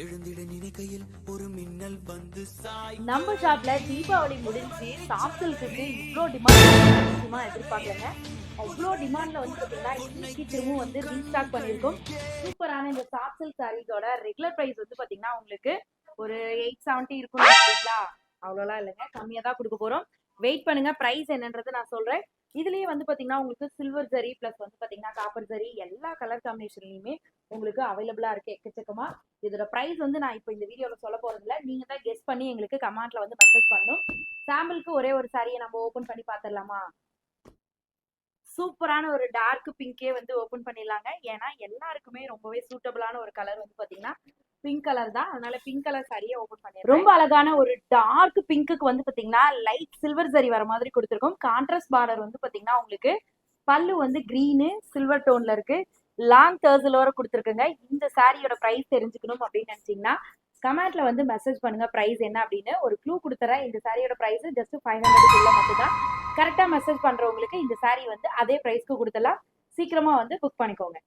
எழுந்திட நினைக்கையில் ஒரு மின்னல் வந்து சாய். நம்ம ஷாப்ல தீபாவளி முடிஞ்சு சாஃப்ட் சில்க்குக்கு இவ்வளோ டிமாண்ட் எதிர்பார்க்கலங்க. அவ்வளோ டிமாண்ட்ல வந்து பார்த்தீங்கன்னா இன்னைக்கு திரும்பவும் வந்து ரீஸ்டாக் பண்ணியிருக்கோம். சூப்பரான இந்த சாஃப்ட் சில்க் சாரீஸோட ரெகுலர் ப்ரைஸ் வந்து பார்த்தீங்கன்னா உங்களுக்கு ஒரு 870 இருக்கும் இல்லைங்களா? அவ்வளோலாம் இல்லைங்க, கம்மியாக தான் கொடுக்க போகிறோம். வெயிட் பண்ணுங்க, ப்ரைஸ் என்னன்றது நான் சொல்கிறேன். இதுலயே வந்து பார்த்தீங்கன்னா உங்களுக்கு சில்வர் ஜரி ப்ளஸ் வந்து பார்த்தீங்கன்னா காப்பர் ஜரி எல்லா கலர் காம்பினேஷன்லையுமே உங்களுக்கு அவைலபிளா இருக்கு எக்கச்சக்கமா. இதோட பிரைஸ் வந்து நான் இப்போ இந்த வீடியோல சொல்ல போறது இல்ல, நீங்க தான் கெஸ் பண்ணி எங்களுக்கு கமெண்ட்ல வந்து மெசேஜ் பண்ணணும். சாம்பிளுக்கு ஒரே ஒரு சாரியை நம்ம ஓபன் பண்ணி பாத்திரலாமா? சூப்பரான ஒரு டார்க் பிங்கே வந்து ஓபன் பண்ணிடலாங்க. ஏன்னா எல்லாருக்குமே ரொம்பவே சூட்டபிளான ஒரு கலர் வந்து பாத்தீங்கன்னா பிங்க் கலர் தான். அதனால பிங்க் கலர் சாரியை ஓபன் பண்ணிடுறேன். ரொம்ப அழகான ஒரு டார்க் பிங்க்குக்கு வந்து பாத்தீங்கன்னா லைட் சில்வர் சரி வர மாதிரி கொடுத்துருக்கோம். கான்ட்ராஸ்ட் பார்டர் வந்து பாத்தீங்கன்னா உங்களுக்கு பல்லு வந்து கிரீனு சில்வர் டோன்ல இருக்கு. லாங் டர்சலோட கொடுத்துருக்குங்க. இந்த சாரியோட பிரைஸ் தெரிஞ்சுக்கணும் அப்படின்னு நினைச்சீங்கன்னா கமெண்ட்ல வந்து மெசேஜ் பண்ணுங்க பிரைஸ் என்ன அப்படின்னு. ஒரு க்ளூ கொடுத்துறேன், இந்த சாரியோட பிரைஸ் ஜஸ்ட் 500 மட்டும் தான். கரெக்டா மெசேஜ் பண்றவங்களுக்கு இந்த சாரி வந்து அதே பிரைஸ்க்கு கொடுத்துடலாம். சீக்கிரமா வந்து புக் பண்ணிக்கோங்க.